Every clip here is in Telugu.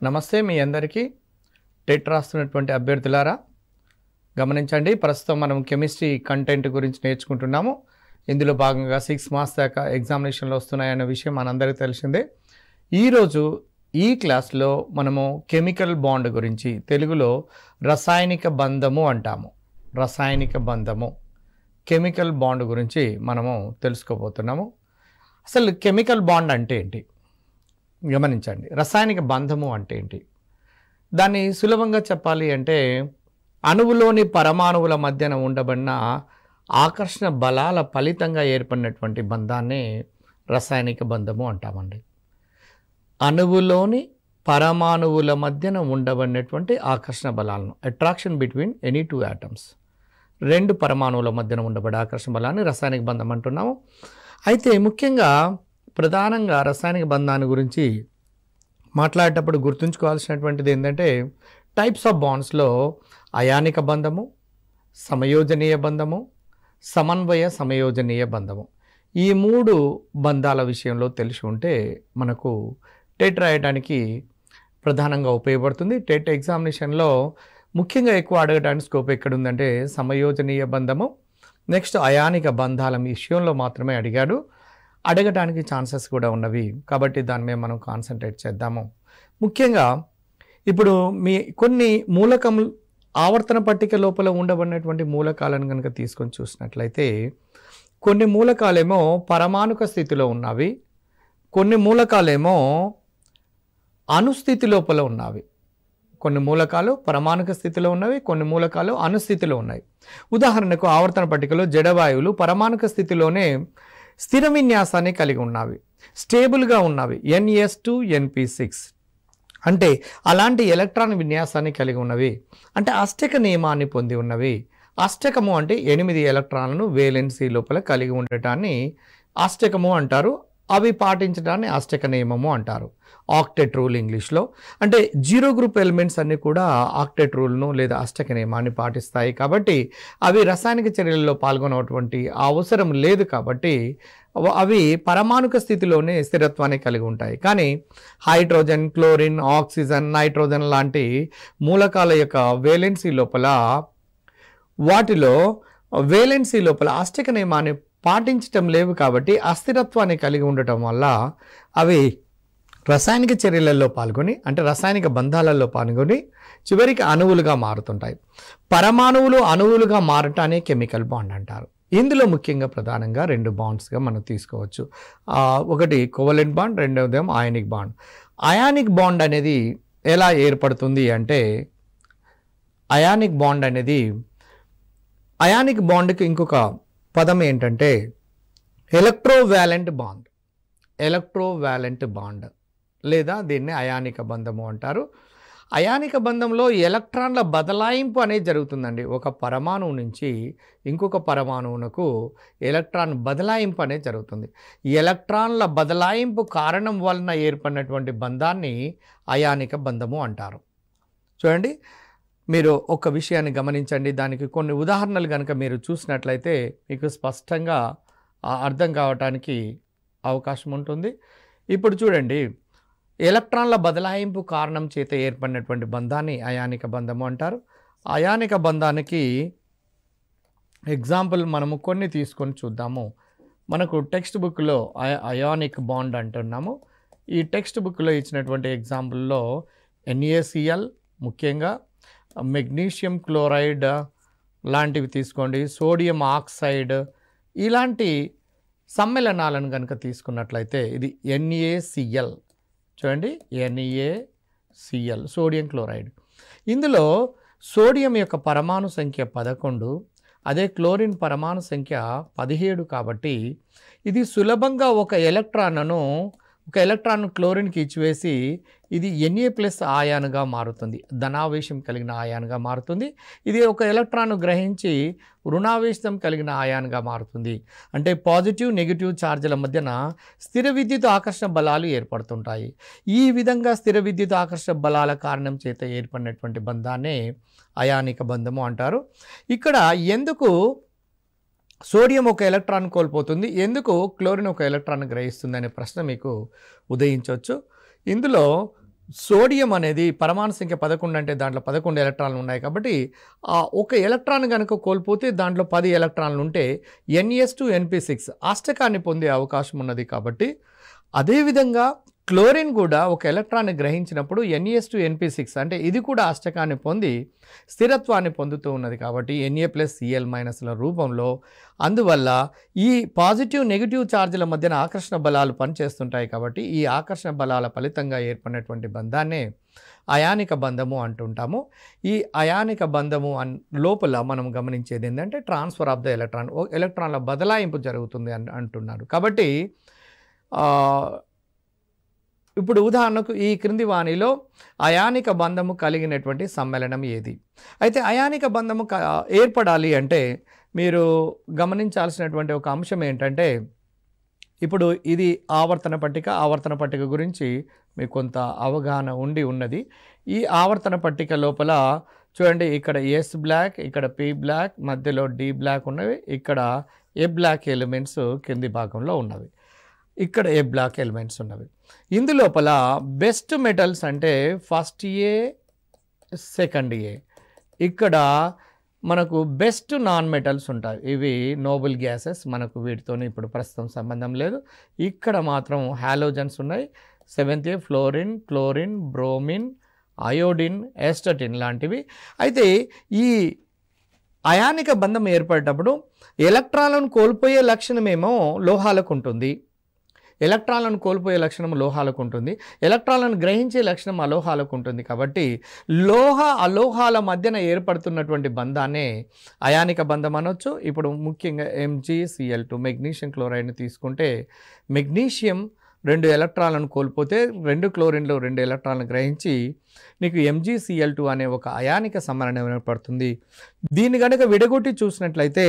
నమస్తే మీ అందరికీ. టెట్ రాస్తున్నటువంటి అభ్యర్థులారా గమనించండి. ప్రస్తుతం మనం కెమిస్ట్రీ కంటెంట్ గురించి నేర్చుకుంటున్నాము. ఇందులో భాగంగా 6 మార్క్స్ దాకా ఎగ్జామినేషన్లో వస్తున్నాయన్న విషయం మనందరికీ తెలిసిందే. ఈరోజు ఈ క్లాస్లో మనము కెమికల్ బాండ్ గురించి, తెలుగులో రసాయనిక బంధము అంటాము. రసాయనిక బంధము, కెమికల్ బాండ్ గురించి మనము తెలుసుకోబోతున్నాము. అసలు కెమికల్ బాండ్ అంటే ఏంటి గమనించండి. రసాయనిక బంధము అంటే ఏంటి? దాన్ని సులభంగా చెప్పాలి అంటే అణువులోని పరమాణువుల మధ్యన ఉండబడిన ఆకర్షణ బలాల ఫలితంగా ఏర్పడినటువంటి బంధాన్ని రసాయనిక బంధము అంటామండి. అణువులోని పరమాణువుల మధ్యన ఉండబడినటువంటి ఆకర్షణ బలాలను, attraction between any two atoms, రెండు పరమాణువుల మధ్యన ఉండబడే ఆకర్షణ బలాన్ని రసాయనిక బంధం అంటున్నాము. అయితే ముఖ్యంగా ప్రధానంగా రసాయనిక బంధాన్ని గురించి మాట్లాడేటప్పుడు గుర్తుంచుకోవాల్సినటువంటిది ఏంటంటే టైప్స్ ఆఫ్ బాండ్స్లో అయానిక బంధము, సమయోజనీయ బంధము, సమన్వయ సమయోజనీయ బంధము, ఈ మూడు బంధాల విషయంలో తెలిసి ఉంటే మనకు టెట్ రాయడానికి ప్రధానంగా ఉపయోగపడుతుంది. టెట్ ఎగ్జామినేషన్లో ముఖ్యంగా ఎక్కువ అడగడానికి స్కోప్ ఎక్కడుందంటే సమయోజనీయ బంధము, నెక్స్ట్ అయానిక బంధాల విషయంలో మాత్రమే అడిగాడు. అడగడానికి ఛాన్సెస్ కూడా ఉన్నవి కాబట్టి దాని మీద మనం కాన్సన్ట్రేట్ చేద్దాము. ముఖ్యంగా ఇప్పుడు కొన్ని మూలకములు ఆవర్తన పట్టిక లోపల ఉండబడినటువంటి మూలకాలను కనుక తీసుకొని చూసినట్లయితే కొన్ని మూలకాలేమో పరమాణుక స్థితిలో ఉన్నవి, కొన్ని మూలకాలేమో అణుస్థితి లోపల ఉన్నవి. కొన్ని మూలకాలు పరమాణుక స్థితిలో ఉన్నవి, కొన్ని మూలకాలు అణుస్థితిలో ఉన్నాయి. ఉదాహరణకు ఆవర్తన పట్టికలో జడవాయువులు పరమాణుక స్థితిలోనే స్థిర విన్యాసాన్ని కలిగి ఉన్నవి, స్టేబుల్గా ఉన్నవి, NS2 NP6 అంటే అలాంటి ఎలక్ట్రాన్ విన్యాసాన్ని కలిగి ఉన్నవి, అంటే అష్టక నియమాన్ని పొంది ఉన్నవి. అష్టకము అంటే 8 ఎలక్ట్రాన్లను వేలెన్సీ లోపల కలిగి ఉండటాన్ని అష్టకము అంటారు. అవి పాటించడాన్ని అష్టక నియమము అంటారు. ఆక్టెట్ రూల్ ఇంగ్లీష్లో. అంటే 0 గ్రూప్ ఎలిమెంట్స్ అన్నీ కూడా ఆక్టెట్ రూల్ను లేదా అష్టక నియమాన్ని పాటిస్తాయి కాబట్టి అవి రసాయనిక చర్యలలో పాల్గొనేటువంటి అవసరం లేదు కాబట్టి అవి పరమాణుక స్థితిలోనే స్థిరత్వాన్ని కలిగి ఉంటాయి. కానీ హైడ్రోజన్, క్లోరిన్, ఆక్సిజన్, నైట్రోజన్ లాంటి మూలకాల యొక్క వేలెన్సీ లోపల వాటిలో వేలెన్సీ లోపల అష్టక నియమాన్ని పాటించటం లేవు కాబట్టి అస్థిరత్వాన్ని కలిగి ఉండటం వల్ల అవి రసాయనిక చర్యలలో పాల్గొని, అంటే రసాయనిక బంధాలలో పాల్గొని చివరికి అణువులుగా మారుతుంటాయి. పరమాణువులు అణువులుగా మారటాన్ని కెమికల్ బాండ్ అంటారు. ఇందులో ముఖ్యంగా ప్రధానంగా 2 బాండ్స్గా మనం తీసుకోవచ్చు. ఒకటి కోవలెంట్ బాండ్, రెండవదేమో అయానిక్ బాండ్. అయానిక్ బాండ్ అనేది ఎలా ఏర్పడుతుంది అంటే అయానిక్ బాండ్కి ఇంకొక పదం ఏంటంటే ఎలక్ట్రోవాలెంట్ బాండ్ లేదా దీన్ని అయానిక బంధము అంటారు. అయానిక బంధంలో ఎలక్ట్రాన్ల బదలాయింపు అనేది జరుగుతుందండి. ఒక పరమాణువు నుంచి ఇంకొక పరమాణువునకు ఎలక్ట్రాన్ బదలాయింపు అనేది జరుగుతుంది. ఎలక్ట్రాన్ల బదలాయింపు కారణం వలన ఏర్పడినటువంటి బంధాన్ని అయానిక బంధము అంటారు. చూడండి, మీరు ఒక విషయాన్ని గమనించండి. దానికి కొన్ని ఉదాహరణలు కనుక మీరు చూసినట్లయితే మీకు స్పష్టంగా అర్థం కావటానికి అవకాశం ఉంటుంది. ఇప్పుడు చూడండి, ఎలక్ట్రాన్ల బదలాయింపు కారణం చేత ఏర్పడినటువంటి బంధాన్ని అయానిక బంధము అంటారు. అయానిక బంధానికి ఎగ్జాంపుల్ మనము కొన్ని తీసుకొని చూద్దాము. మనకు టెక్స్ట్ బుక్లో అయానిక్ బాండ్ అంటున్నాము. ఈ టెక్స్ట్ బుక్లో ఇచ్చినటువంటి ఎగ్జాంపుల్లో NaCl, ముఖ్యంగా మెగ్నీషియం క్లోరైడ్ లాంటివి తీసుకోండి, సోడియం ఆక్సైడ్, ఇలాంటి సమ్మేళనాలను కనుక తీసుకున్నట్లయితే ఇది NaCl. చూడండి, NaCl సోడియం క్లోరైడ్. ఇందులో సోడియం యొక్క పరమాణు సంఖ్య 11, అదే క్లోరిన్ పరమాణు సంఖ్య 17 కాబట్టి ఇది సులభంగా ఒక ఎలక్ట్రాన్ను క్లోరిన్కి ఇచ్చివేసి ఇది Na+ ఆయాన్గా మారుతుంది, ధనావేశం కలిగిన ఆయాన్గా మారుతుంది. ఇది ఒక ఎలక్ట్రాన్ను గ్రహించి రుణావేశం కలిగిన ఆయాన్గా మారుతుంది. అంటే పాజిటివ్ నెగిటివ్ ఛార్జీల మధ్యన స్థిర విద్యుత్ ఆకర్షణ బలాలు ఏర్పడుతుంటాయి. ఈ విధంగా స్థిర విద్యుత్ ఆకర్షణ బలాల కారణం చేత ఏర్పడినటువంటి బంధాన్నే అయానిక బంధము అంటారు. ఇక్కడ ఎందుకు సోడియం ఒక ఎలక్ట్రాన్ కోల్పోతుంది, ఎందుకు క్లోరిన్ ఒక ఎలక్ట్రాన్ గ్రహిస్తుంది అనే ప్రశ్న మీకు ఉదయించవచ్చు. ఇందులో సోడియం అనేది పరమాణు సంఖ్య 11 అంటే దాంట్లో 11 ఎలక్ట్రాన్లు ఉన్నాయి కాబట్టి ఒక ఎలక్ట్రాన్ కనుక కోల్పోతే దాంట్లో 10 ఎలక్ట్రాన్లు ఉంటే NS2 NP6 అష్టకాన్ని పొందే అవకాశం ఉన్నది. కాబట్టి అదేవిధంగా క్లోరిన్ కూడా ఒక ఎలక్ట్రాన్ని గ్రహించినప్పుడు NS2 NP6 అంటే ఇది కూడా అష్టకాన్ని పొంది స్థిరత్వాన్ని పొందుతూ ఉన్నది. కాబట్టి Na+Cl- రూపంలో. అందువల్ల ఈ పాజిటివ్ నెగిటివ్ ఛార్జీల మధ్యన ఆకర్షణ బలాలు పనిచేస్తుంటాయి. కాబట్టి ఈ ఆకర్షణ బలాల ఫలితంగా ఏర్పడినటువంటి బంధాన్నే అయానిక బంధము అంటుంటాము. ఈ అయానిక బంధము లోపల మనం గమనించేది ఏంటంటే ట్రాన్స్ఫర్ ఆఫ్ ద ఎలక్ట్రాన్, ఎలక్ట్రాన్ల బదలాయింపు జరుగుతుంది అంటున్నారు. కాబట్టి ఇప్పుడు ఉదాహరణకు ఈ క్రింది వాణిలో అయానిక బంధము కలిగినటువంటి సమ్మేళనం ఏది? అయితే అయానిక బంధము ఏర్పడాలి అంటే మీరు గమనించాల్సినటువంటి ఒక అంశం ఏంటంటే, ఇప్పుడు ఇది ఆవర్తన పట్టిక గురించి మీకు కొంత అవగాహన ఉన్నది. ఈ ఆవర్తన పట్టిక లోపల చూడండి, ఇక్కడ ఎస్ బ్లాక్, ఇక్కడ పి బ్లాక్, మధ్యలో డి బ్లాక్ ఉన్నవి, ఇక్కడ ఏ బ్లాక్ ఎలిమెంట్స్ కింది భాగంలో ఉన్నవి, ఇక్కడ ఏ బ్లాక్ ఎలిమెంట్స్ ఉన్నవి. ఇందులోపల బెస్ట్ మెటల్స్ అంటే ఫస్ట్ ఏ, సెకండ్ ఏ. ఇక్కడ మనకు బెస్ట్ నాన్ మెటల్స్ ఉంటాయి, ఇవి నోబుల్ గ్యాసెస్, మనకు వీటితో ఇప్పుడు ప్రస్తుతం సంబంధం లేదు. ఇక్కడ మాత్రం హాలోజన్స్ ఉన్నాయి, 7th ఏ ఫ్లోరిన్, క్లోరిన్, బ్రోమిన్, అయోడిన్, ఎస్టటిన్ లాంటివి. అయితే ఈ అయానిక బంధం ఏర్పడేటప్పుడు ఎలక్ట్రాన్లను కోల్పోయే లక్షణమేమో లోహాలకు ఉంటుంది, ఎలక్ట్రాన్లను కోల్పోయే లక్షణం లోహాలకు ఉంటుంది, ఎలక్ట్రాన్లను గ్రహించే లక్షణం అలోహాలకు ఉంటుంది. కాబట్టి లోహ అలోహాల మధ్యన ఏర్పడుతున్నటువంటి బంధాన్నే అయానిక బంధం అనొచ్చు. ఇప్పుడు ముఖ్యంగా MgCl2 మెగ్నీషియం క్లోరైడ్ని తీసుకుంటే, మెగ్నీషియం 2 ఎలక్ట్రాన్లను కోల్పోతే 2 క్లోరిన్లో 2 ఎలక్ట్రాన్లను గ్రహించి నీకు MgCl2 అనే ఒక అయానిక సమ్మేళనం ఏర్పడుతుంది. దీన్ని కనుక విడగొట్టి చూసినట్లయితే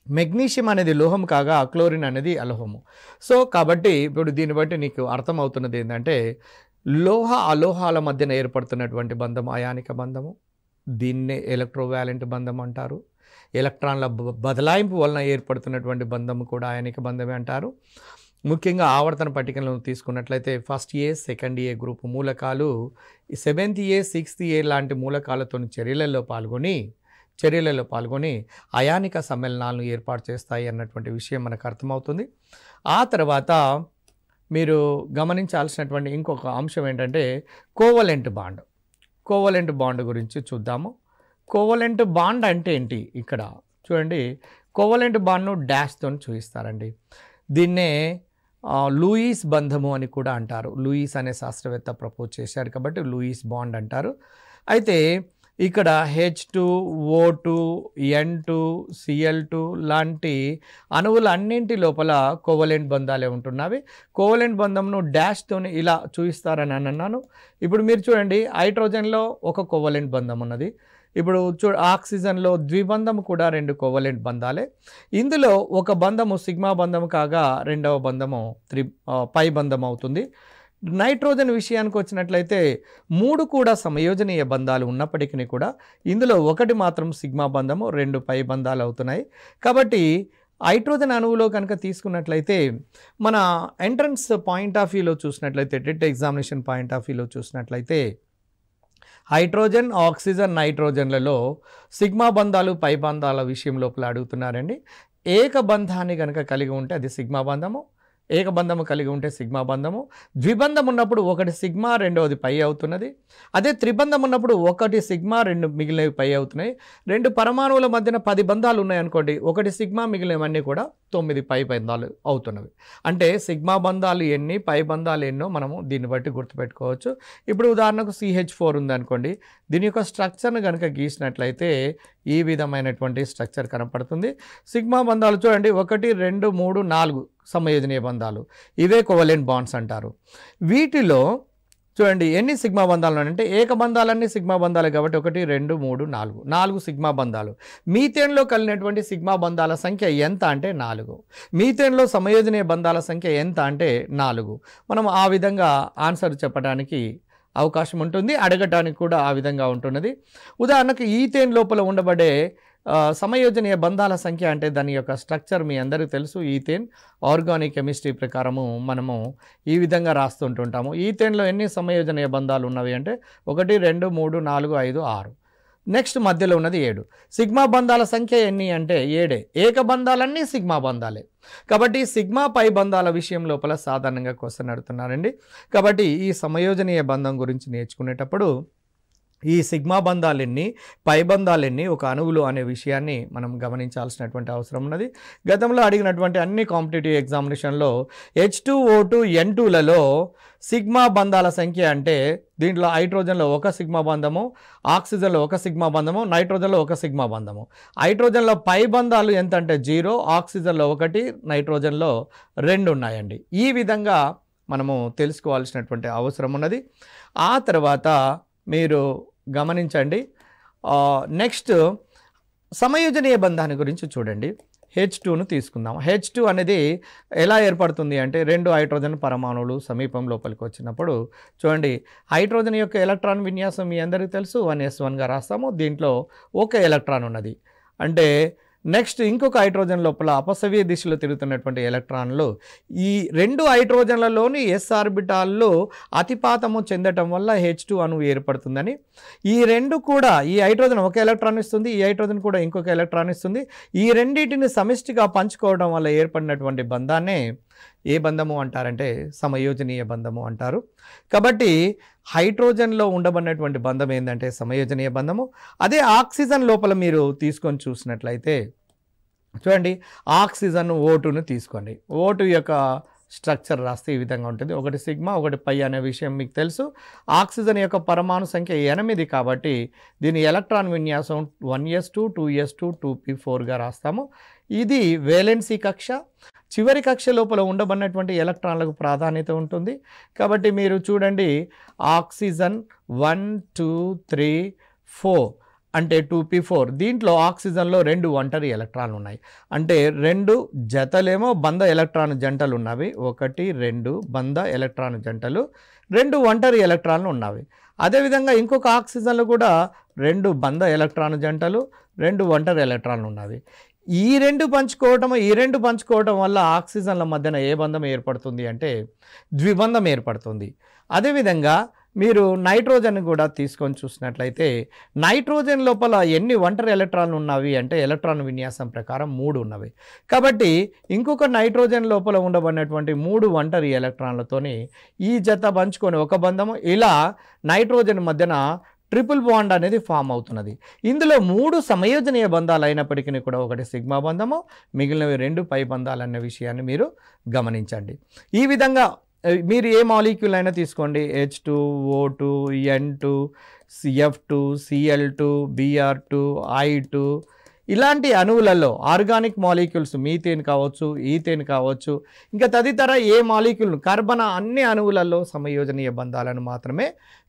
మెగ్నీషియం అనేది లోహం కాగా క్లోరిన్ అనేది అలోహము. సో కాబట్టి ఇప్పుడు దీన్ని బట్టి నీకు అర్థమవుతున్నది ఏంటంటే, లోహ అలోహాల మధ్యన ఏర్పడుతున్నటువంటి బంధం అయానిక బంధము, దీన్నే ఎలక్ట్రోవాలెంట్ బంధం అంటారు. ఎలక్ట్రాన్ల బదలాయింపు వలన ఏర్పడుతున్నటువంటి బంధము కూడా అయానిక బంధమే అంటారు. ముఖ్యంగా ఆవర్తన పట్టికలను తీసుకున్నట్లయితే ఫస్ట్ ఏ, సెకండ్ ఏ గ్రూపు మూలకాలు 7th ఏ, 6th ఏ లాంటి మూలకాలతో చర్యలలో పాల్గొని అయానిక సమ్మేళనాలను ఏర్పాటు చేస్తాయి అన్నటువంటి విషయం మనకు అర్థమవుతుంది. ఆ తర్వాత మీరు గమనించాల్సినటువంటి ఇంకొక అంశం ఏంటంటే కోవలెంట్ బాండ్ గురించి చూద్దాము. కోవలెంట్ బాండ్ అంటే ఏంటి? ఇక్కడ చూడండి, కోవలెంట్ బాండ్ను డాష్తో చూపిస్తారండి. దీన్నే లూయిస్ బంధము అని కూడా అంటారు. లూయిస్ అనే శాస్త్రవేత్త ప్రపోజ్ చేశారు కాబట్టి లూయిస్ బాండ్ అంటారు. అయితే ఇక్కడ H2O2 N2 Cl2 లాంటి అణువుల అన్నింటి లోపల కోవలెంట్ బంధాలే ఉంటున్నవి. కోవలెంట్ బంధంను డాష్తో ఇలా చూపిస్తారని అన్నాను. ఇప్పుడు మీరు చూడండి, హైడ్రోజన్లో ఒక కోవలెంట్ బంధం ఉన్నది. ఇప్పుడు ఆక్సిజన్లో ద్విబంధం కూడా 2 కోవలెంట్ బంధాలే. ఇందులో ఒక బంధము సిగ్మా బంధము కాగా రెండవ బంధము పై బంధం అవుతుంది. నైట్రోజన్ విషయానికి వచ్చినట్లయితే 3 కూడా సమయోజనీయ బంధాలు ఉన్నప్పటికీ కూడా ఇందులో ఒకటి మాత్రం సిగ్మా బంధము, 2 పై బంధాలు అవుతున్నాయి. కాబట్టి హైడ్రోజన్ అణువులో కనుక తీసుకున్నట్లయితే మన ఎంట్రన్స్ పాయింట్ ఆఫ్ వ్యూలో చూసినట్లయితే, టెట్ ఎగ్జామినేషన్ పాయింట్ ఆఫ్ వ్యూలో చూసినట్లయితే హైడ్రోజన్, ఆక్సిజన్, నైట్రోజన్లలో సిగ్మా బంధాలు, పై బంధాల విషయం లోపల అడుగుతున్నారండి. ఏకబంధాన్ని కనుక కలిగి ఉంటే అది సిగ్మా బంధము, ఏకబంధము కలిగి ఉంటే సిగ్మా బంధము. ద్విబంధం ఉన్నప్పుడు ఒకటి సిగ్మా, రెండవది పై అవుతున్నది. అదే త్రిబంధం ఉన్నప్పుడు ఒకటి సిగ్మా, 2 మిగిలినవి పై అవుతున్నాయి. 2 పరమాణువుల మధ్యన 10 బంధాలు ఉన్నాయనుకోండి, ఒకటి సిగ్మా, మిగిలినవన్నీ కూడా 9 పై బంధాలు అవుతున్నవి. అంటే సిగ్మా బంధాలు ఎన్ని, పై బంధాలు ఎన్నో మనము దీన్ని బట్టి గుర్తుపెట్టుకోవచ్చు. ఇప్పుడు ఉదాహరణకు CH4 ఉందనుకోండి, దీని యొక్క స్ట్రక్చర్ను కనుక గీసినట్లయితే ఈ విధమైనటువంటి స్ట్రక్చర్ కనపడుతుంది. సిగ్మా బంధాలు చూడండి, 1 2 3 4 సమయోజనీయ బంధాలు, ఇవే కోవలెంట్ బాండ్స్ అంటారు. వీటిలో చూడండి ఎన్ని సిగ్మా బంధాలు అంటే ఏకబంధాలన్నీ సిగ్మా బంధాలు కాబట్టి 1 2 3 4 సిగ్మా బంధాలు. మీథేన్లో కలిగినటువంటి సిగ్మా బంధాల సంఖ్య ఎంత అంటే 4. మీథేన్లో సమయోజనీయ బంధాల సంఖ్య ఎంత అంటే 4. మనం ఆ విధంగా ఆన్సర్ చెప్పడానికి అవకాశం ఉంటుంది, అడగటానికి కూడా ఆ విధంగా ఉంటున్నది. ఉదాహరణకు ఈథేన్ లోపల ఉండబడే సమయోజనీయ బంధాల సంఖ్య అంటే దాని యొక్క స్ట్రక్చర్ మీ అందరికీ తెలుసు. ఈథేన్ ఆర్గానిక్ కెమిస్ట్రీ ప్రకారము మనము ఈ విధంగా రాస్తుంటుంటాము. ఈథేన్లో ఎన్ని సమయోజనీయ బంధాలు ఉన్నవి అంటే 1 2 3 4 5 6. నెక్స్ట్ మధ్యలో ఉన్నది 7. సిగ్మా బంధాల సంఖ్య ఎన్ని అంటే 7. ఏక బంధాలన్నీ సిగ్మా బంధాలే. కాబట్టి సిగ్మా పై బంధాల విషయం లోపల సాధారణంగా క్వశ్చన్ అడుగుతున్నారండి. కాబట్టి ఈ సమయోజనీయ బంధం గురించి నేర్చుకునేటప్పుడు ఈ సిగ్మా బంధాలెన్ని, పై బంధాలెన్ని, ఒక అణువులు అనే విషయాన్ని మనం గమనించాల్సినటువంటి అవసరం ఉన్నది. గతంలో అడిగినటువంటి అన్ని కాంపిటేటివ్ ఎగ్జామినేషన్లో H2O2 N2లలో సిగ్మా బంధాల సంఖ్య అంటే దీంట్లో హైడ్రోజన్లో ఒక సిగ్మా బంధము, ఆక్సిజన్లో ఒక సిగ్మా బంధము, నైట్రోజన్లో ఒక సిగ్మా బంధము. హైడ్రోజన్లో పై బంధాలు ఎంత అంటే 0, ఆక్సిజన్లో 1, నైట్రోజన్లో 2 ఉన్నాయండి. ఈ విధంగా మనము తెలుసుకోవాల్సినటువంటి అవసరం ఉన్నది. ఆ తర్వాత మీరు గమనించండి. నెక్స్ట్ సమయోజనీయ బంధాన్ని గురించి చూడండి. H2ను తీసుకుందాం. H2 అనేది ఎలా ఏర్పడుతుంది అంటే 2 హైడ్రోజన్ పరమాణువులు సమీపం లోపలికి వచ్చినప్పుడు చూడండి, హైడ్రోజన్ యొక్క ఎలక్ట్రాన్ విన్యాసం మీ అందరికీ తెలుసు. 1s1గా రాస్తాము. దీంట్లో ఒక ఎలక్ట్రాన్ ఉన్నది. అంటే నెక్స్ట్ ఇంకొక హైడ్రోజన్ లోపల అపసవ్య దిశలో తిరుగుతున్నటువంటి ఎలక్ట్రాన్లు ఈ 2 హైడ్రోజన్లలోని s ఆర్బిటాల్లో అతిపాతము చెందటం వల్ల H2 అణువు ఏర్పడుతుందని, ఈ 2 కూడా ఈ హైడ్రోజన్ ఒక ఎలక్ట్రాన్ ఇస్తుంది, ఈ హైడ్రోజన్ కూడా ఇంకొక ఎలక్ట్రాన్ ఇస్తుంది. ఈ రెండింటిని సమిష్టిగా పంచుకోవడం వల్ల ఏర్పడినటువంటి బంధాన్నే ఏ బంధము అంటారంటే సమయోజనీయ బంధము అంటారు. కాబట్టి హైడ్రోజన్లో ఉండబడినటువంటి బంధం ఏంటంటే సమయోజనీయ బంధము. అదే ఆక్సిజన్ లోపల మీరు తీసుకొని చూసినట్లయితే చూడండి, ఆక్సిజన్ O2ను తీసుకోండి. O2 యొక్క స్ట్రక్చర్ రాస్తే ఈ విధంగా ఉంటుంది. 1 సిగ్మా 1 పై అనే విషయం మీకు తెలుసు. ఆక్సిజన్ యొక్క పరమాణు సంఖ్య 8 కాబట్టి దీని ఎలక్ట్రాన్ విన్యాసం 1s2 2s2 2p4గా రాస్తాము. ఇది వేలెన్సీ కక్ష. చివరి కక్ష లోపల ఉండబడినటువంటి ఎలక్ట్రాన్లకు ప్రాధాన్యత ఉంటుంది. కాబట్టి మీరు చూడండి, ఆక్సిజన్ 1 2 3 4 అంటే 2p4. దీంట్లో ఆక్సిజన్లో 2 ఒంటరి ఎలక్ట్రాన్లు ఉన్నాయి. అంటే 2 జతలేమో బంధ ఎలక్ట్రాన్ జంటలు ఉన్నవి. 1 2 బంధ ఎలక్ట్రాన్ జంటలు, 2 ఒంటరి ఎలక్ట్రాన్లు ఉన్నవి. అదేవిధంగా ఇంకొక ఆక్సిజన్లో కూడా 2 బంధ ఎలక్ట్రాన్ జంటలు, 2 ఒంటరి ఎలక్ట్రాన్లు ఉన్నవి. ఈ రెండు పంచుకోవటం వల్ల ఆక్సిజన్ల మధ్యన ఏ బంధం ఏర్పడుతుంది అంటే ద్విబంధం ఏర్పడుతుంది. అదేవిధంగా మీరు నైట్రోజన్ కూడా తీసుకొని చూసినట్లయితే నైట్రోజన్ లోపల ఎన్ని ఒంటరి ఎలక్ట్రాన్లు ఉన్నవి అంటే ఎలక్ట్రాన్ విన్యాసం ప్రకారం 3 ఉన్నవి. కాబట్టి ఇంకొక నైట్రోజన్ లోపల ఉండబడినటువంటి 3 ఒంటరి ఎలక్ట్రాన్లతోని ఈ జత పంచుకొని ఒక బంధము, ఇలా నైట్రోజన్ మధ్యన ట్రిపుల్ బాండ్ అనేది ఫామ్ అవుతున్నది. ఇందులో 3 సమయోజనీయ బంధాలు అయినప్పటికీ కూడా 1 సిగ్మా బంధము, మిగిలినవి 2 పై బంధాలు అనే విషయాన్ని మీరు గమనించండి. ఈ విధంగా మీరు ఏ మాలిక్యూల్ అయినా తీసుకోండి, H2O2 N2 F2 Cl2 Br2 I2 ఇలాంటి అణువులలో ఆర్గానిక్ మాలిక్యూల్స్ మీథేన్ కావచ్చు, ఈథేన్ కావచ్చు, ఇంకా తదితర ఏ మాలిక్యూల్ కార్బన్ అన్ని అణువులలో సమయోజనీయ బంధాలను మాత్రమే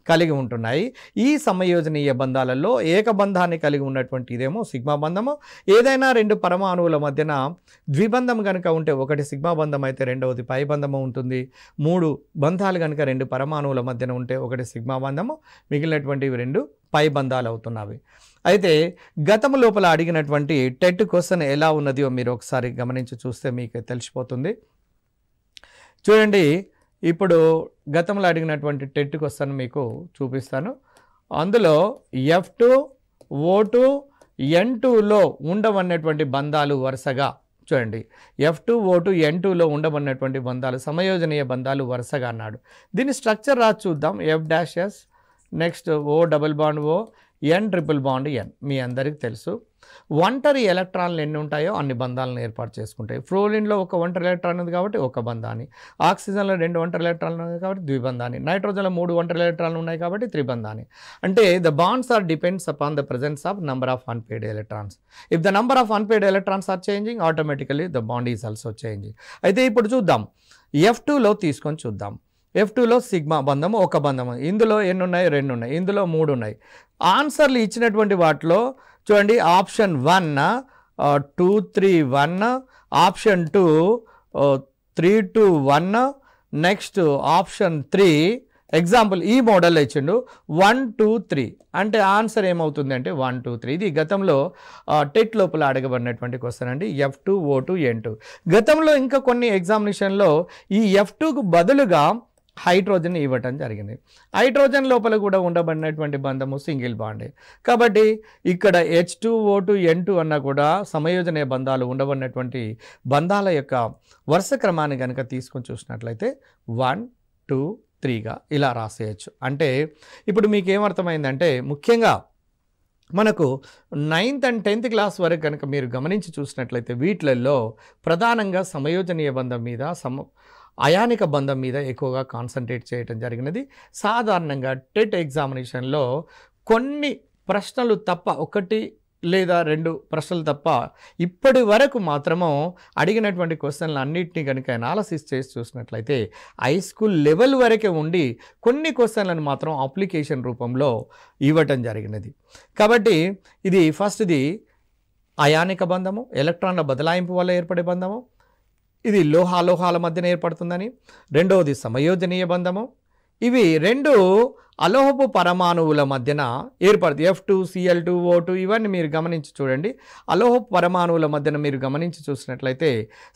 కలిగి ఉంటున్నాయి. ఈ సమయోజనీయ బంధాలలో ఏకబంధాన్ని కలిగి ఉన్నటువంటి ఇదేమో సిగ్మా బంధము. ఏదైనా 2 పరమాణువుల మధ్యన ద్విబంధం కనుక ఉంటే 1 సిగ్మా బంధం అయితే 2వది పై బంధము ఉంటుంది. 3 బంధాలు కనుక 2 పరమాణువుల మధ్యన ఉంటే 1 సిగ్మా బంధము, మిగిలినటువంటివి 2 పై బంధాలు అవుతున్నవి. అయితే గతం లోపల అడిగినటువంటి టెట్ క్వశ్చన్ ఎలా ఉన్నదో మీరు ఒకసారి గమనించి చూస్తే మీకు తెలిసిపోతుంది. చూడండి, ఇప్పుడు గతంలో అడిగినటువంటి టెట్ క్వశ్చన్ మీకు చూపిస్తాను. అందులో F2O2 N2లో ఉండబడినటువంటి బంధాలు వరుసగా చూడండి, F2O2 N2లో ఉండబడినటువంటి బంధాలు సమయోజనీయ బంధాలు వరుసగా అన్నాడు. దీని స్ట్రక్చర్ రాసి చూద్దాం. F-S, next O double bond O, N triple bond N. మీ అందరికీ తెలుసు ఒంటరి ఎలక్ట్రాన్లు ఎన్ని ఉంటాయో అన్ని బంధాలను ఏర్పాటు చేసుకుంటాయి. ఫ్లోరిన్లో 1 ఒంటరి ఎలక్ట్రాన్ ఉంది కాబట్టి 1 బంధాన్ని, ఆక్సిజన్లో 2 ఒంటరి ఎలక్ట్రాన్లు ఉన్నాయి కాబట్టి ద్విబంధాన్ని, నైట్రోజన్లో 3 ఒంటరి ఎలక్ట్రాన్లు ఉన్నాయి కాబట్టి త్రిబంధాన్ని. అంటే the bonds are depends upon the presence of number of unpaid electrons. If the number of unpaid electrons are changing, automatically the bond is also changing. అయితే ఇప్పుడు చూద్దాం, F2లో తీసుకొని చూద్దాం. F2లో సిగ్మా బంధము 1 బంధము. ఇందులో ఎన్ని ఉన్నాయి? 2 ఉన్నాయి. ఇందులో 3 ఉన్నాయి. ఆన్సర్లు ఇచ్చినటువంటి వాటిలో చూడండి, option 1 2 3 1, option 2 3 2 1, next option 3 example ఈ మోడల్లో ఇచ్చిండు 1 2 3 అంటే ఆన్సర్ ఏమవుతుంది అంటే 1 2 3. ఇది గతంలో టెట్ లోపల అడగబడినటువంటి క్వశ్చన్ అండి. F2 O2 N2. గతంలో ఇంకా కొన్ని ఎగ్జామినేషన్లో ఈ F2కు బదులుగా హైడ్రోజన్ ఇవ్వటం జరిగింది. హైడ్రోజన్ లోపల కూడా ఉండబడినటువంటి బంధము సింగిల్ బాండే. కాబట్టి ఇక్కడ H2O2 N2 అన్నా కూడా సమయోజనీయ బంధాలు ఉండబడినటువంటి బంధాల యొక్క వరుస క్రమాన్ని కనుక తీసుకొని చూసినట్లయితే 1 2 3గా ఇలా రాసేయచ్చు. అంటే ఇప్పుడు మీకు ఏమర్థమైందంటే ముఖ్యంగా మనకు 9th and 10th క్లాస్ వరకు కనుక మీరు గమనించి చూసినట్లయితే వీటిలలో ప్రధానంగా సమయోజనీయ బంధం మీద అయానిక బంధం మీద ఎక్కువగా కాన్సన్ట్రేట్ చేయటం జరిగినది. సాధారణంగా టెట్ ఎగ్జామినేషన్లో కొన్ని ప్రశ్నలు తప్ప, 1 లేదా 2 ప్రశ్నలు తప్ప ఇప్పటి వరకు మాత్రము అడిగినటువంటి క్వశ్చన్లు అన్నింటినీ కనుక అనాలసిస్ చేసి చూసినట్లయితే హై స్కూల్ లెవెల్ వరకే ఉండి కొన్ని క్వశ్చన్లను మాత్రం అప్లికేషన్ రూపంలో ఇవ్వటం జరిగినది. కాబట్టి ఇది ఫస్ట్ది అయానిక బంధము, ఎలక్ట్రాన్ల బదలాయింపు వల్ల ఏర్పడే బంధము, ఇది లోహాల మధ్యన ఏర్పడుతుందని. రెండవది సమయోజనీయ బంధము, ఇవి 2 అలోహపు పరమాణువుల మధ్యన ఏర్పడుతుంది. F2 Cl2 O2 ఇవన్నీ మీరు గమనించి చూడండి. అలోహపు పరమాణువుల మధ్యన మీరు గమనించి చూసినట్లయితే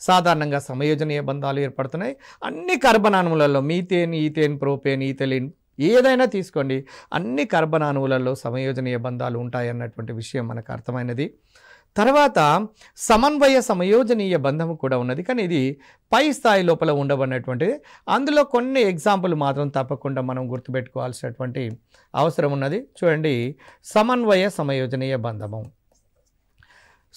సాధారణంగా సమయోజనీయ బంధాలు ఏర్పడుతున్నాయి. అన్ని carbon అణువులలో methane, ethane, propane, ethylene ఏదైనా తీసుకోండి, అన్ని కార్బన్ అణువులలో సమయోజనీయ బంధాలు ఉంటాయి అన్నటువంటి విషయం మనకు అర్థమైనది. తర్వాత సమన్వయ సమయోజనీయ బంధము కూడా ఉన్నది, కానీ ఇది పై స్థాయి లోపల ఉండబడినటువంటిది. అందులో కొన్ని ఎగ్జాంపుల్ మాత్రం తప్పకుండా మనం గుర్తుపెట్టుకోవాల్సినటువంటి అవసరం ఉన్నది. చూడండి, సమన్వయ సమయోజనీయ బంధము.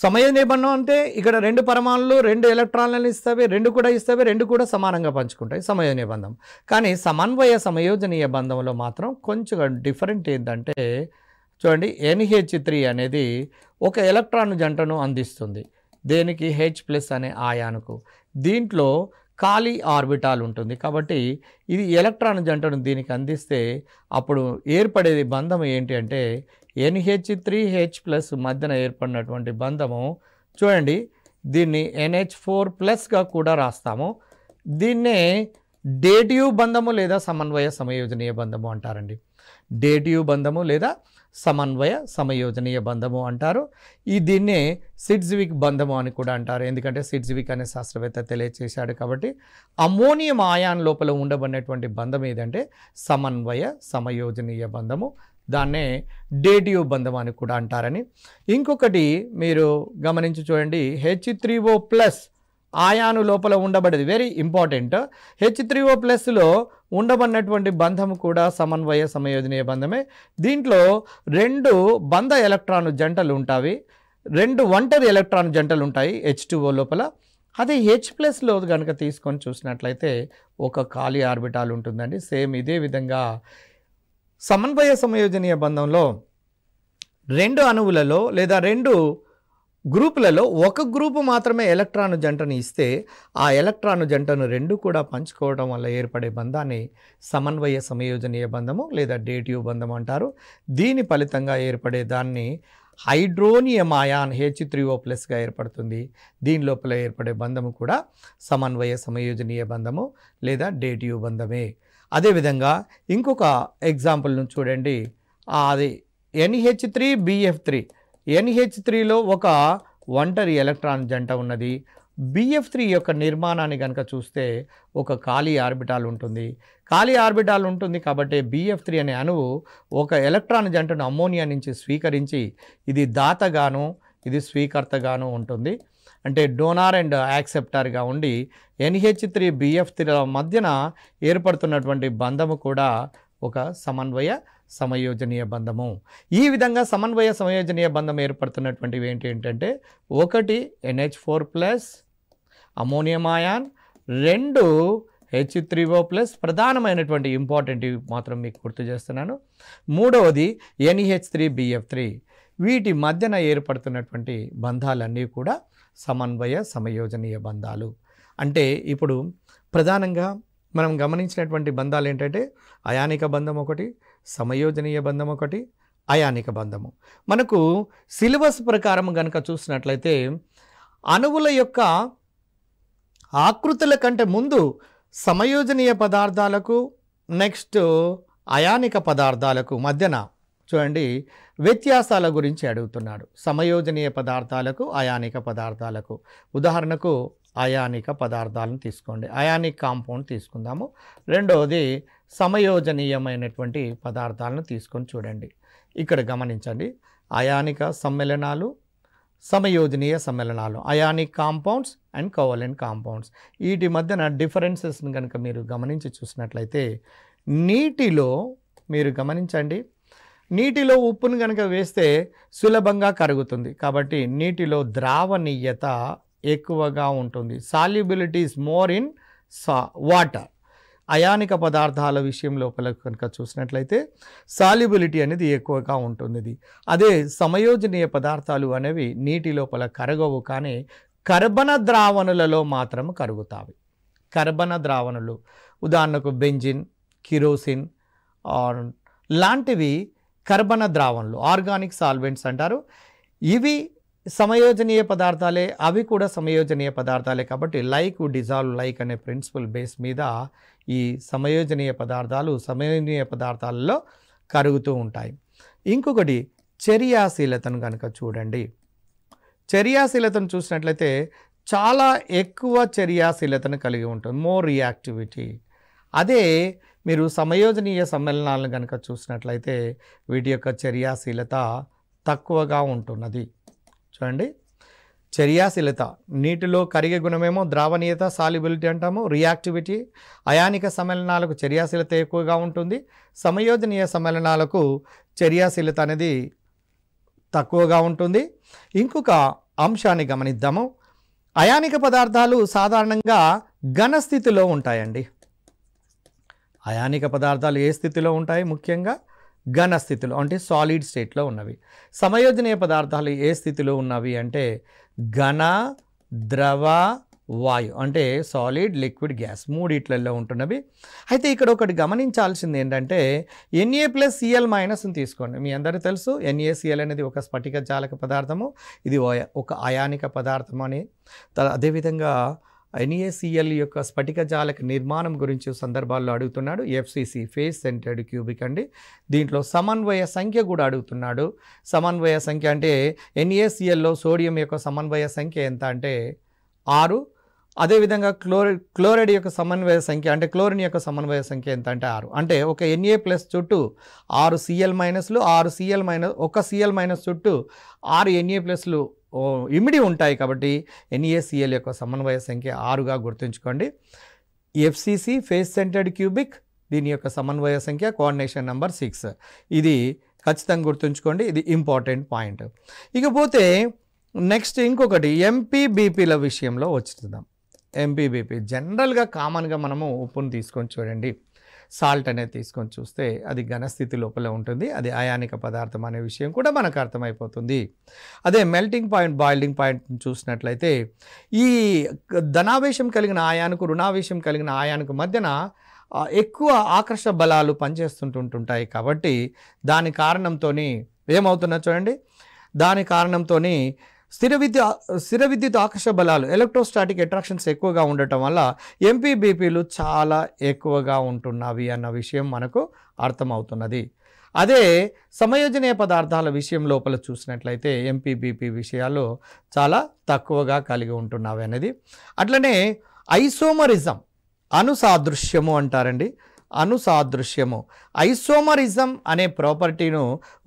సమయోజనీయ బంధం అంటే ఇక్కడ 2 పరమాణులు 2 ఎలక్ట్రాన్లను ఇస్తాయి, 2 కూడా ఇస్తాయి, 2 కూడా సమానంగా పంచుకుంటాయి, సమయోజనీయ బంధం. కానీ సమన్వయ సమయోజనీయ బంధంలో మాత్రం కొంచెం డిఫరెంట్ ఏంటంటే చూడండి, NH3 అనేది ఒక ఎలక్ట్రాన్ జంటను అందిస్తుంది. దేనికి? H+ అనే ఆయానుకు. దీంట్లో ఖాళీ ఆర్బిటాల్ ఉంటుంది. కాబట్టి ఇది ఎలక్ట్రాన్ జంటను దీనికి అందిస్తే అప్పుడు ఏర్పడేది బంధం ఏంటి అంటే NH3H+ మధ్యన ఏర్పడినటువంటి బంధము. చూడండి, దీన్ని NH4+గా కూడా రాస్తాము. దీన్నే డేటివ్ బంధము లేదా సమన్వయ సమయోజనీయ బంధము అంటారండి. డేటివ్ బంధము లేదా సమన్వయ సమయోజనీయ బంధము అంటారు. దీన్నే సిడ్జ్విక్ బంధము అని కూడా అంటారు. ఎందుకంటే సిడ్జ్విక్ అనే శాస్త్రవేత్త తెలియచేశాడు కాబట్టి. అమ్మోనియం ఆయాన్ లోపల ఉండబడినటువంటి బంధం ఏదంటే సమన్వయ సమయోజనీయ బంధము. దాన్నే డేటివ్ బంధం అని కూడా అంటారని. ఇంకొకటి మీరు గమనించి చూడండి, H3O+ ఆయాను లోపల ఉండబడేది వెరీ ఇంపార్టెంట్. H3O+లో ఉండబడినటువంటి బంధం కూడా సమన్వయ సమయోజనీయ బంధమే. దీంట్లో 2 బంధ ఎలక్ట్రాన్ జంటలు ఉంటాయి, 2 ఒంటరి ఎలక్ట్రాన్ జంటలు ఉంటాయి H2O లోపల. అదే H+లో కనుక తీసుకొని చూసినట్లయితే ఒక ఖాళీ ఆర్బిటాల్ ఉంటుందండి. సేమ్ ఇదే విధంగా సమన్వయ సమయోజనీయ బంధంలో 2 అణువులలో లేదా 2 గ్రూపులలో ఒక గ్రూపు మాత్రమే ఎలక్ట్రాన్ జంటను ఇస్తే ఆ ఎలక్ట్రాన్ జంటను 2 కూడా పంచుకోవడం వల్ల ఏర్పడే బంధాన్ని సమన్వయ సమయోజనీయ బంధము లేదా డేటివ్ బంధం అంటారు. దీని ఫలితంగా ఏర్పడే దాన్ని హైడ్రోనియం ఆయాన్ H3O+గా ఏర్పడుతుంది. దీని లోపల ఏర్పడే బంధము కూడా సమన్వయ సమయోజనీయ బంధము లేదా డేటివ్ బంధమే. అదేవిధంగా ఇంకొక ఎగ్జాంపుల్ను చూడండి, అది NH3BF3. NH3లో ఒక ఒంటరి ఎలక్ట్రాన్ జంట ఉన్నది. BF3 యొక్క నిర్మాణాన్ని కనుక చూస్తే ఒక ఖాళీ ఆర్బిటాల్ ఉంటుంది. ఖాళీ ఆర్బిటాల్ ఉంటుంది కాబట్టి BF3 అనే అణువు ఒక ఎలక్ట్రాన్ జంటను అమ్మోనియా నుంచి స్వీకరించి ఇది దాతగాను ఇది స్వీకర్తగాను ఉంటుంది. అంటే డోనార్ అండ్ యాక్సెప్టర్గా ఉండి NH3BF3 మధ్యన ఏర్పడుతున్నటువంటి బంధము కూడా ఒక సమన్వయ సమయోజనీయ బంధము. ఈ విధంగా సమన్వయ సమయోజనీయ బంధం ఏర్పడుతున్నటువంటివి ఏంటంటే 1 NH4+ అమోనియం ఆయాన్, 2 H3O+, ప్రధానమైనటువంటి ఇంపార్టెంట్ మాత్రం మీకు గుర్తు చేస్తున్నాను. 3వది NH3BF3. వీటి మధ్యన ఏర్పడుతున్నటువంటి బంధాలన్నీ కూడా సమన్వయ సమయోజనీయ బంధాలు. అంటే ఇప్పుడు ప్రధానంగా మనం గమనించినటువంటి బంధాలు ఏంటంటే అయానిక బంధం ఒకటి, సమయోజనీయ బంధం ఒకటి, అయానిక బంధము. మనకు సిలబస్ ప్రకారం కనుక చూసినట్లయితే అణువుల యొక్క ఆకృతుల కంటే ముందు సమయోజనీయ పదార్థాలకు నెక్స్ట్ అయానిక పదార్థాలకు మధ్యన చూడండి వ్యత్యాసాల గురించి అడుగుతున్నాడు. సమయోజనీయ పదార్థాలకు అయానిక పదార్థాలకు ఉదాహరణకు అయానిక పదార్థాలను తీసుకోండి, అయానిక్ కాంపౌండ్ తీసుకుందాము. రెండవది సమయోజనీయమైనటువంటి పదార్థాలను తీసుకొని చూడండి. ఇక్కడ గమనించండి, అయానిక సమ్మేళనాలు, సమయోజనీయ సమ్మేళనాలు, ionic compounds and covalent compounds. వీటి మధ్యన డిఫరెన్సెస్ని కనుక మీరు గమనించి చూసినట్లయితే నీటిలో మీరు గమనించండి, నీటిలో ఉప్పును కనుక వేస్తే సులభంగా కరుగుతుంది కాబట్టి నీటిలో ద్రావణీయత ఎక్కువగా ఉంటుంది. Solubility is more in water. అయానిక పదార్థాల విషయం లోపల కనుక చూసినట్లయితే సాల్యుబిలిటీ అనేది ఎక్కువగా ఉంటుంది. అదే సమయోజనీయ పదార్థాలు అనేవి నీటి లోపల కరగవు, కానీ కర్బన ద్రావణులలో మాత్రం కరుగుతాయి. కర్బన ద్రావణులు ఉదాహరణకు బెంజిన్, కిరోసిన్ లాంటివి కర్బన ద్రావణులు, ఆర్గానిక్ సాల్వెంట్స్ అంటారు. ఇవి సమయోజనీయ పదార్థాలే, అవి కూడా సమయోజనీయ పదార్థాలే. కాబట్టి లైక్ డిజాల్వ్ లైక్ అనే ప్రిన్సిపల్ బేస్ మీద ఈ సమయోజనీయ పదార్థాలు సమయోజనీయ పదార్థాలలో కరుగుతూ ఉంటాయి. ఇంకొకటి చర్యాశీలతను కనుక చూడండి, చర్యాశీలతను చూసినట్లయితే చాలా ఎక్కువ చర్యాశీలతను కలిగి ఉంటుంది, మోర్ రియాక్టివిటీ. అదే మీరు సమయోజనీయ సమ్మేళనాలను కనుక చూసినట్లయితే వీటి యొక్క చర్యాశీలత తక్కువగా ఉంటున్నది. చూడండి, చర్యాశీలత నీటిలో కరిగే గుణమేమో ద్రావణీయత సాల్యుబిలిటీ అంటాము, రియాక్టివిటీ. అయానిక సమ్మేళనాలకు చర్యాశీలత ఎక్కువగా ఉంటుంది, సమయోజనీయ సమ్మేళనాలకు చర్యాశీలత అనేది తక్కువగా ఉంటుంది. ఇంకొక అంశాన్ని గమనిద్దాము, అయానిక పదార్థాలు సాధారణంగా ఘన స్థితిలో ఉంటాయండి. అయానిక పదార్థాలు ఏ స్థితిలో ఉంటాయి? ముఖ్యంగా ఘన స్థితిలో, అంటే సాలిడ్ స్టేట్లో ఉన్నవి. సమయోజనీయ పదార్థాలు ఏ స్థితిలో ఉన్నవి అంటే ఘన, ద్రవ, వాయు, అంటే సాలిడ్, లిక్విడ్, గ్యాస్ మూడిట్లలో ఉంటున్నవి. అయితే ఇక్కడ ఒకటి గమనించాల్సింది ఏంటంటే Na+Cl- తీసుకోండి. మీ అందరికీ తెలుసు NaCl అనేది ఒక స్ఫటిక జాలక పదార్థము, ఇది ఒక అయానిక పదార్థం అని. అదేవిధంగా NaCl యొక్క స్ఫటిక జాలక నిర్మాణం గురించి సందర్భాల్లో అడుగుతున్నాడు. FCC ఫేస్ సెంటర్డ్ క్యూబిక్ అండి. దీంట్లో సమన్వయ సంఖ్య కూడా అడుగుతున్నాడు. సమన్వయ సంఖ్య అంటే NaClలో సోడియం యొక్క సమన్వయ సంఖ్య ఎంత అంటే 6. అదేవిధంగా క్లోరైడ్ యొక్క సమన్వయ సంఖ్య అంటే క్లోరిన్ యొక్క సమన్వయ సంఖ్య ఎంత అంటే 6. అంటే ఒక Na+ చుట్టూ 6 Cl-, 6 Cl-, ఒక Cl- చుట్టూ 6 Na+లు ఇమిడి ఉంటాయి. కాబట్టి NaCl యొక్క సమన్వయ సంఖ్య 6గా గుర్తుంచుకోండి. FCC ఫేస్ సెంటర్డ్ క్యూబిక్, దీని యొక్క సమన్వయ సంఖ్య కోఆర్డినేషన్ నెంబర్ 6. ఇది ఖచ్చితంగా గుర్తుంచుకోండి, ఇది ఇంపార్టెంట్ పాయింట్. ఇకపోతే నెక్స్ట్ ఇంకొకటి MPBPల విషయంలో వచ్చుదాం. MPBP జనరల్గా కామన్గా మనము ఉప్పును తీసుకొని చూడండి, సాల్ట్ అనేది తీసుకొని చూస్తే అది ఘనస్థితి లోపల ఉంటుంది, అది అయానిక పదార్థం అనే విషయం కూడా మనకు అర్థమైపోతుంది. అదే మెల్టింగ్ పాయింట్, బాయిలింగ్ పాయింట్ చూసినట్లయితే ఈ ధనావేశం కలిగిన ఆయానికి, రుణావేశం కలిగిన ఆయానికి మధ్యన ఎక్కువ ఆకర్ష బలాలు పనిచేస్తుంటుంటాయి. కాబట్టి దాని కారణంతో ఏమవుతున్నా చూడండి, దాని కారణంతో స్థిర విద్యుత్ ఆకర్ష బలాలు, ఎలక్ట్రోస్టాటిక్ అట్రాక్షన్స్ ఎక్కువగా ఉండటం వల్ల MPBPలు చాలా ఎక్కువగా ఉంటున్నవి అన్న విషయం మనకు అర్థమవుతున్నది. అదే సమయోజనీయ పదార్థాల విషయం లోపల చూసినట్లయితే MPBP విషయాలు చాలా తక్కువగా కలిగి ఉంటున్నవి అనేది. అట్లనే ఐసోమరిజం, అనుసాదృశ్యము అంటారండి. అనుసాదృశ్యము, ఐసోమరిజం అనే ప్రాపర్టీను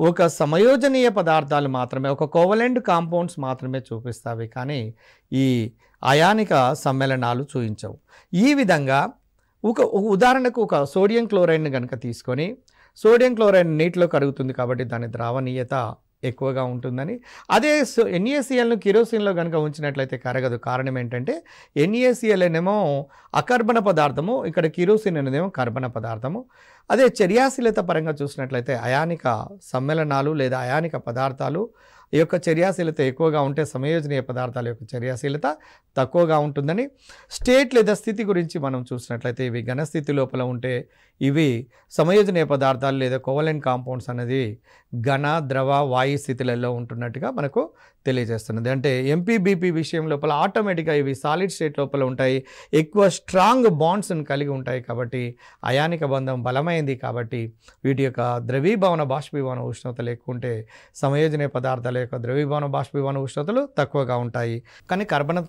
ఒక సమయోజనీయ పదార్థాలు మాత్రమే, ఒక కోవలెంట్ కాంపౌండ్స్ మాత్రమే చూపిస్తాయి, కానీ ఈ అయానిక సమ్మేళనాలు చూపించవు. ఈ విధంగా ఒక ఉదాహరణకు ఒక సోడియం క్లోరైడ్ని కనుక తీసుకొని, సోడియం క్లోరైడ్ నీటిలో కరుగుతుంది కాబట్టి దాని ద్రావణీయత ఎక్కువగా ఉంటుందని. అదే NaClను కిరోసిన్లో కనుక ఉంచినట్లయితే కరగదు. కారణం ఏంటంటే NaCl అనేమో అకర్బన పదార్థము, ఇక్కడ కిరోసిన్ అనేదేమో కర్బన పదార్థము. అదే చర్యాశీలత పరంగా చూసినట్లయితే అయానిక సమ్మేళనాలు లేదా అయానిక పదార్థాలు ఈ యొక్క చర్యాశీలత ఎక్కువగా ఉంటే సమయోజనీయ పదార్థాల యొక్క చర్యాశీలత తక్కువగా ఉంటుందని. స్టేట్ లేదా స్థితి గురించి మనం చూసినట్లయితే ఇవి ఘనస్థితి లోపల ఉంటే ఇవి సమయోజనీయ పదార్థాలు లేదా కోవలెంట్ కాంపౌండ్స్ అనేది ఘన ద్రవ వాయు స్థితులలో ఉంటున్నట్టుగా మనకు తెలియజేస్తున్నది. అంటే ఎంపీబీపీ విషయం లోపల ఆటోమేటిక్గా ఇవి సాలిడ్ స్టేట్ లోపల ఉంటాయి, ఎక్కువ స్ట్రాంగ్ బాండ్స్ని కలిగి ఉంటాయి కాబట్టి అయానిక బంధం బలమైంది కాబట్టి వీటి యొక్క ద్రవీభవన బాష్పీభవన ఉష్ణోగ్రతలు ఎక్కువ ఉంటే సమయోజనీయ పదార్థాల యొక్క ద్రవీభవన బాష్పీభవన ఉష్ణోగ్రతలు తక్కువగా ఉంటాయి. కానీ కర్బన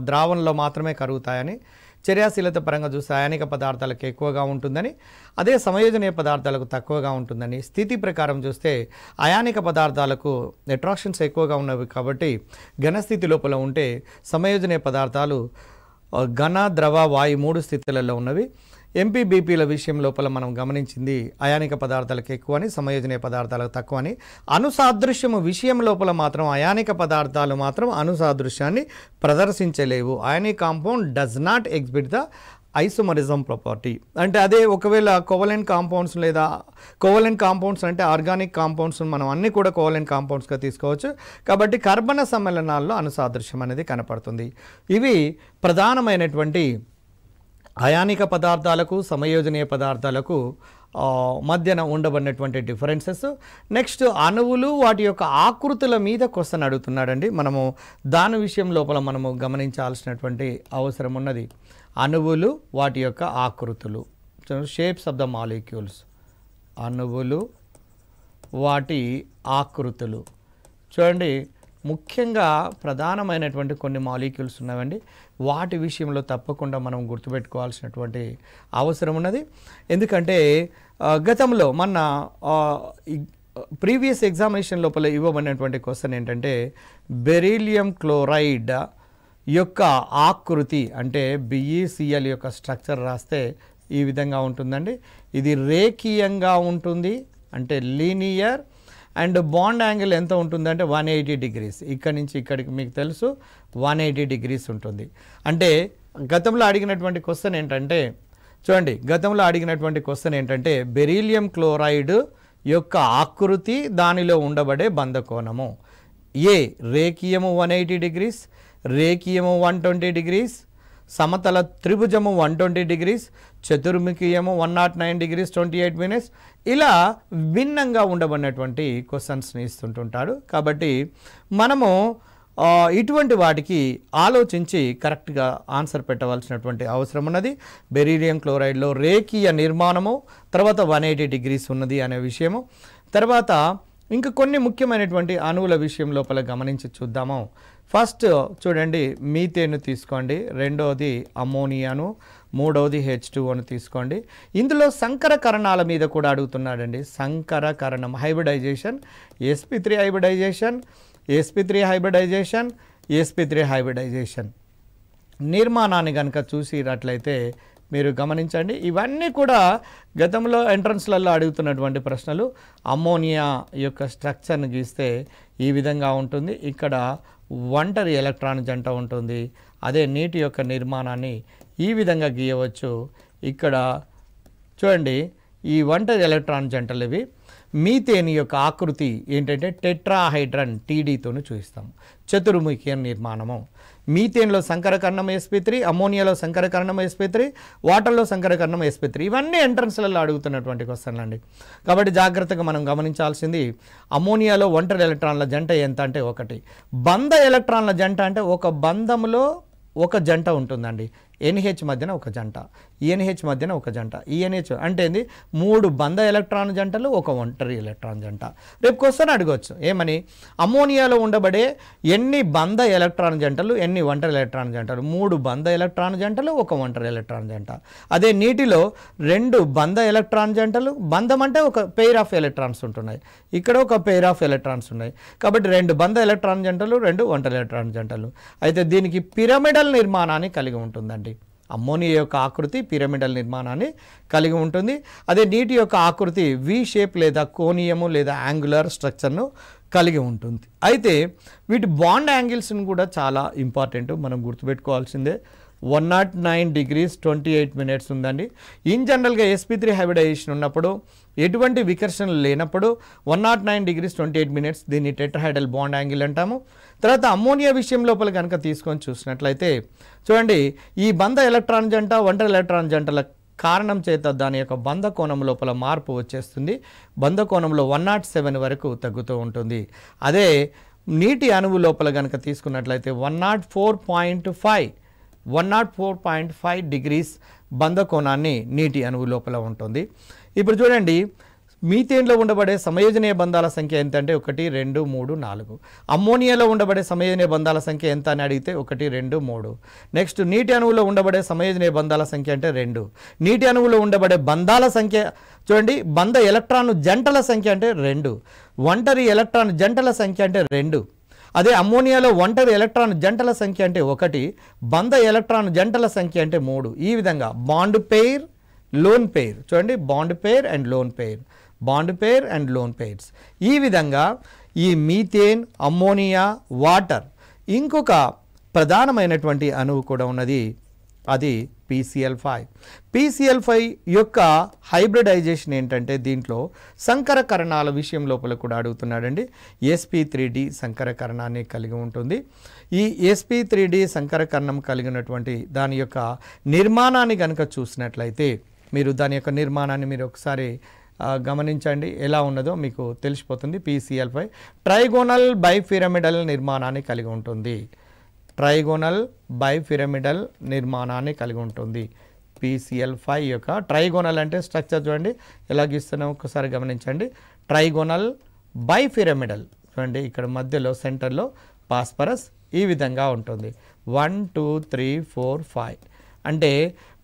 ద్రావణంలో మాత్రమే కరుగుతాయని, చర్యాశీలత పరంగా చూస్తే అయానిక పదార్థాలకు ఎక్కువగా ఉంటుందని, అదే సమయోజనీయ పదార్థాలకు తక్కువగా ఉంటుందని. స్థితి ప్రకారం చూస్తే అయానిక పదార్థాలకు అట్రాక్షన్స్ ఎక్కువగా ఉన్నవి కాబట్టి ఘనస్థితి లోపల ఉంటే సమయోజనీయ పదార్థాలు ఘన ద్రవ వాయు 3 స్థితులలో ఉన్నవి. ఎంపీబీపీల విషయం లోపల మనం గమనించింది అయానిక పదార్థాలకు ఎక్కువ అని, సమయోజనీయ పదార్థాలకు తక్కువ అని. అనుసాదృశ్యము విషయం లోపల మాత్రం అయానిక పదార్థాలు మాత్రం అనుసాదృశ్యాన్ని ప్రదర్శించలేవు. Ionic compound does not exhibit the isomerism property. అంటే అదే ఒకవేళ కోవలెంట్ కాంపౌండ్స్ లేదా కోవలెంట్ కాంపౌండ్స్ అంటే ఆర్గానిక్ కాంపౌండ్స్ మనం అన్నీ కూడా కోవలెంట్ కాంపౌండ్స్గా తీసుకోవచ్చు. కాబట్టి కర్బన సమ్మేళనాల్లో అనుసాదృశ్యం అనేది కనపడుతుంది. ఇవి ప్రధానమైనటువంటి అయానిక పదార్థాలకు సమయోజనీయ పదార్థాలకు మధ్యన ఉండబడినటువంటి డిఫరెన్సెస్. నెక్స్ట్ అణువులు వాటి యొక్క ఆకృతుల మీద క్వశ్చన్ అడుగుతున్నాడండి. మనము దాని విషయం లోపల మనము గమనించాల్సినటువంటి అవసరం ఉన్నది. అణువులు వాటి యొక్క ఆకృతులు, షేప్స్ ఆఫ్ ద మాలిక్యూల్స్. అణువులు వాటి ఆకృతులు చూడండి. ముఖ్యంగా ప్రధానమైనటువంటి కొన్ని మాలిక్యూల్స్ ఉన్నాయండి, వాటి విషయంలో తప్పకుండా మనం గుర్తుపెట్టుకోవాల్సినటువంటి అవసరం ఉన్నది. ఎందుకంటే గతంలో మన ప్రీవియస్ ఎగ్జామినేషన్ లోపల ఇవ్వబడినటువంటి క్వశ్చన్ ఏంటంటే బెరీలియం క్లోరైడ్ యొక్క ఆకృతి అంటే BeCl యొక్క స్ట్రక్చర్ రాస్తే ఈ విధంగా ఉంటుందండి. ఇది రేఖీయంగా ఉంటుంది, అంటే లీనియర్, అండ్ బాండ్ యాంగిల్ ఎంత ఉంటుందంటే 180 degrees. ఇక్కడి నుంచి ఇక్కడికి మీకు తెలుసు 180 degrees ఉంటుంది. అంటే గతంలో అడిగినటువంటి క్వశ్చన్ ఏంటంటే చూడండి, గతంలో అడిగినటువంటి క్వశ్చన్ ఏంటంటే బెరీలియం క్లోరైడ్ యొక్క ఆకృతి, దానిలో ఉండబడే బంధకోణము. ఏ రేఖీయము 180 degrees, రేఖీయము 120 degrees, సమతల త్రిభుజము 120 degrees, చతుర్ముఖీయము 109 degrees 28 minutes. ఇలా భిన్నంగా ఉండబడినటువంటి క్వశ్చన్స్ని ఇస్తుంటుంటాడు. కాబట్టి మనము ఇటువంటి వాటికి ఆలోచించి కరెక్ట్గా ఆన్సర్ పెట్టవలసినటువంటి అవసరం ఉన్నది. బెరీలియం క్లోరైడ్లో రేఖీయ నిర్మాణము, తర్వాత 180 degrees ఉన్నది అనే విషయము. తర్వాత ఇంకా కొన్ని ముఖ్యమైనటువంటి అణువుల విషయం లోపల గమనించి చూద్దాము. ఫస్ట్ చూడండి, మీథేన్ తీసుకోండి, రెండవది అమ్మోనియాను, మూడవది H2O తీసుకోండి. ఇందులో సంకర కరణాల మీద కూడా అడుగుతున్నాడండి. సంకర కరణం hybridisation, sp3 hybridisation, sp3 hybridisation, sp3 hybridisation నిర్మాణాన్ని కనుక చూసినట్లయితే మీరు గమనించండి. ఇవన్నీ కూడా గతంలో ఎంట్రన్స్లలో అడుగుతున్నటువంటి ప్రశ్నలు. అమ్మోనియా యొక్క స్ట్రక్చర్ని గీస్తే ఈ విధంగా ఉంటుంది. ఇక్కడ ఒంటరి ఎలక్ట్రాన్ జంట ఉంటుంది. అదే నీటి యొక్క నిర్మాణాన్ని ఈ విధంగా గీయవచ్చు. ఇక్కడ చూడండి, ఈ ఒంటరి ఎలక్ట్రాన్ జంటలు ఇవి. మీథేన్ యొక్క ఆకృతి ఏంటంటే టెట్రాహైడ్రన్ TD-తోను చూపిస్తాము. చతుర్ముఖీయ నిర్మాణము. మీథేన్లో సంకరకరణం sp3, అమ్మోనియాలో సంకరకరణం sp3, వాటర్లో సంకరకరణం sp3. ఇవన్నీ ఎంట్రన్స్లలో అడుగుతున్నటువంటి క్వశ్చన్లు అండి. కాబట్టి జాగ్రత్తగా మనం గమనించాల్సింది, అమ్మోనియాలో ఒంటరి ఎలక్ట్రాన్ల జంట ఎంత అంటే 1. బంధ ఎలక్ట్రాన్ల జంట అంటే ఒక బంధంలో ఒక జంట ఉంటుందండి. NH మధ్యన ఒక జంట, ENH మధ్యన ఒక జంట. ENH అంటే ఏంది? 3 బంధ ఎలక్ట్రాన్ జంటలు, ఒక ఒంటరి ఎలక్ట్రాన్ జంట. రేపు క్వశ్చన్ అడగవచ్చు ఏమని, అమ్మోనియాలో ఉండబడే ఎన్ని బంధ ఎలక్ట్రాన్ జంటలు, ఎన్ని ఒంటరి ఎలక్ట్రాన్ జంటలు? 3 బంధ ఎలక్ట్రాన్ జంటలు, ఒక ఒంటరి ఎలక్ట్రాన్ జంట. అదే నీటిలో 2 బంధ ఎలక్ట్రాన్ జంటలు, బంధం అంటే ఒక పెయిర్ ఆఫ్ ఎలక్ట్రాన్స్ ఉంటున్నాయి, ఇక్కడ ఒక పెయిర్ ఆఫ్ ఎలక్ట్రాన్స్ ఉన్నాయి. కాబట్టి 2 బంధ ఎలక్ట్రాన్ జంటలు, 2 ఒంటరి ఎలక్ట్రాన్ జంటలు. అయితే దీనికి పిరమిడల్ నిర్మాణాన్ని కలిగి ఉంటుందండి. అమ్మోనియా యొక్క ఆకృతి పిరమిడల్ నిర్మాణాన్ని కలిగి ఉంటుంది. అదే నీటి యొక్క ఆకృతి V షేప్ లేదా కోణీయము లేదా యాంగులర్ స్ట్రక్చర్ను కలిగి ఉంటుంది. అయితే వీటి బాండ్ యాంగిల్స్ని కూడా చాలా ఇంపార్టెంట్, మనం గుర్తుపెట్టుకోవాల్సిందే. 109 degrees 28 minutes ఉందండి. ఇన్ జనరల్గా sp3 హైబ్రిడైజేషన్ ఉన్నప్పుడు ఎటువంటి వికర్షణలు లేనప్పుడు 109 degrees 28 minutes దీన్ని టెట్రాహైడ్రల్ బాండ్ యాంగిల్ అంటాము. తర్వాత అమ్మోనియా విషయం లోపల కనుక తీసుకొని చూసినట్లయితే చూడండి, ఈ బంధ ఎలక్ట్రాన్ జంట ఒంటరి ఎలక్ట్రాన్ జంటల కారణం చేత దాని యొక్క బంధ కోణం లోపల మార్పు వచ్చేస్తుంది. బంధ కోణంలో 107 వరకు తగ్గుతూ ఉంటుంది. అదే నీటి అణువు లోపల కనుక తీసుకున్నట్లయితే 104.5 డిగ్రీస్ బంధ కోణాన్ని నీటి అణువు లోపల ఉంటుంది. ఇప్పుడు చూడండి, మీథేన్లో ఉండబడే సమయోజనీయ బంధాల సంఖ్య ఎంత అంటే 1, 2, 3, 4. అమ్మోనియాలో ఉండబడే సమయోజనీయ బంధాల సంఖ్య ఎంత అని అడిగితే 1, 2, 3. నెక్స్ట్ నీటి అణువులో ఉండబడే సమయోజనీయ బంధాల సంఖ్య అంటే 2. నీటి అణువులో ఉండబడే బంధాల సంఖ్య చూడండి, బంధ ఎలక్ట్రాన్ జంటల సంఖ్య అంటే 2. ఒంటరి ఎలక్ట్రాన్ జంటల సంఖ్య అంటే 2. అదే అమ్మోనియాలో ఒంటరి ఎలక్ట్రాన్ జంటల సంఖ్య అంటే 1, బంధ ఎలక్ట్రాన్ జంటల సంఖ్య అంటే 3. ఈ విధంగా బాండ్ పెయిర్, లోన్ పెయిర్ చూడండి, bond pair and loan pair, bond pair and loan pairs. ఈ విధంగా ఈ మీథేన్, అమ్మోనియా, వాటర్, ఇంకొక ప్రధానమైనటువంటి అణువు కూడా ఉన్నది, అది PCl5. PCl5 యొక్క హైబ్రిడైజేషన్ ఏంటంటే దీంట్లో సంకరకరణాల విషయం లోపల కూడా అడుగుతున్నాడండి. sp3d సంకరకరణాన్ని కలిగి ఉంటుంది. ఈ sp3d సంకరకరణం కలిగినటువంటి దాని యొక్క నిర్మాణాన్ని కనుక చూసినట్లయితే మీరు దాని యొక్క నిర్మాణాన్ని మీరు ఒకసారి గమనించండి, ఎలా ఉన్నదో మీకు తెలిసిపోతుంది. PCl5 ట్రైగోనల్ బైపిరమిడల్ నిర్మాణాన్ని కలిగి ఉంటుంది. ట్రైగోనల్ బైపిరమిడల్ నిర్మాణాన్ని కలిగి ఉంటుంది. PCl5 యొక్క ట్రైగోనల్ అంటే స్ట్రక్చర్ చూడండి ఎలా గీస్తున్నాం, ఒకసారి గమనించండి. ట్రైగోనల్ బైపిరమిడల్ చూడండి, ఇక్కడ మధ్యలో సెంటర్లో పాస్పరస్ ఈ విధంగా ఉంటుంది. 1, 2, 3, 4, 5 అంటే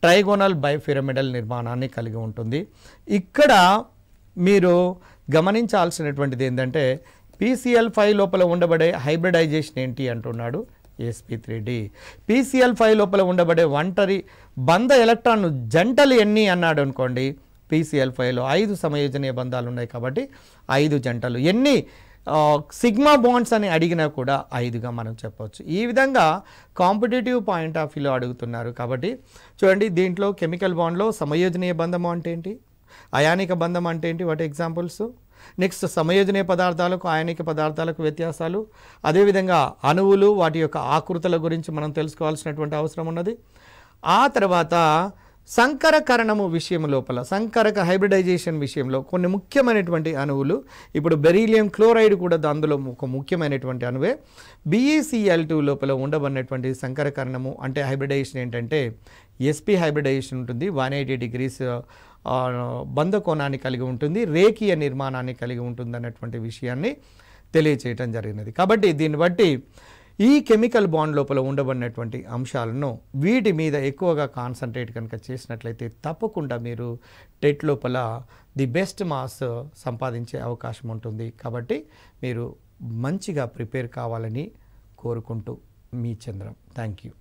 ట్రైగోనల్ బైపిరమిడల్ నిర్మాణాన్ని కలిగి ఉంటుంది. ఇక్కడ మీరు గమనించాల్సినటువంటిది ఏంటంటే PCl5 లోపల ఉండబడే హైబ్రిడైజేషన్ ఏంటి అంటున్నాడు, sp3d. PCl5 లోపల ఉండబడే ఒంటరి బంధ ఎలక్ట్రాన్ జంటలు ఎన్ని అన్నాడు అనుకోండి, PCl5లో 5 సమయోజనీయ బంధాలు ఉన్నాయి కాబట్టి 5 జంటలు. ఎన్ని సిగ్మా బాండ్స్ అని అడిగినా కూడా 5గా మనం చెప్పవచ్చు. ఈ విధంగా కాంపిటేటివ్ పాయింట్ ఆఫ్ వ్యూలో అడుగుతున్నారు కాబట్టి చూడండి, దీంట్లో కెమికల్ బాండ్లో సమయోజనీయ బంధం అంటే ఏంటి, అయానిక బంధం అంటే ఏంటి, వాటి ఎగ్జాంపుల్స్. నెక్స్ట్ సమయోజనీయ పదార్థాలకు అయానిక పదార్థాలకు వ్యత్యాసాలు, అదేవిధంగా అణువులు వాటి యొక్క ఆకృతుల గురించి మనం తెలుసుకోవాల్సినటువంటి అవసరం ఉన్నది. ఆ తర్వాత సంకరకరణము విషయం లోపల సంకరక హైబ్రిడైజేషన్ విషయంలో కొన్ని ముఖ్యమైనటువంటి అణువులు, ఇప్పుడు బెరీలియం క్లోరైడ్ కూడా అందులో ఒక ముఖ్యమైనటువంటి అణువే. BeCl2 లోపల ఉండబడినటువంటి సంకరకరణము అంటే హైబ్రిడైజేషన్ ఏంటంటే sp హైబ్రిడైజేషన్ ఉంటుంది. 180 degrees బంధ కోణాన్ని కలిగి ఉంటుంది, రేఖీయ నిర్మాణాన్ని కలిగి ఉంటుంది అన్నటువంటి విషయాన్ని తెలియచేయటం జరిగినది. కాబట్టి దీన్ని బట్టి ఈ కెమికల్ బాండ్ లోపల ఉండబడినటువంటి అంశాలను వీటి మీద ఎక్కువగా కాన్సన్ట్రేట్ కనుక చేసినట్లయితే తప్పకుండా మీరు టెట్ లోపల ది బెస్ట్ మార్క్స్ సంపాదించే అవకాశం ఉంటుంది. కాబట్టి మీరు మంచిగా ప్రిపేర్ కావాలని కోరుకుంటూ మీ చంద్రం. Thank you.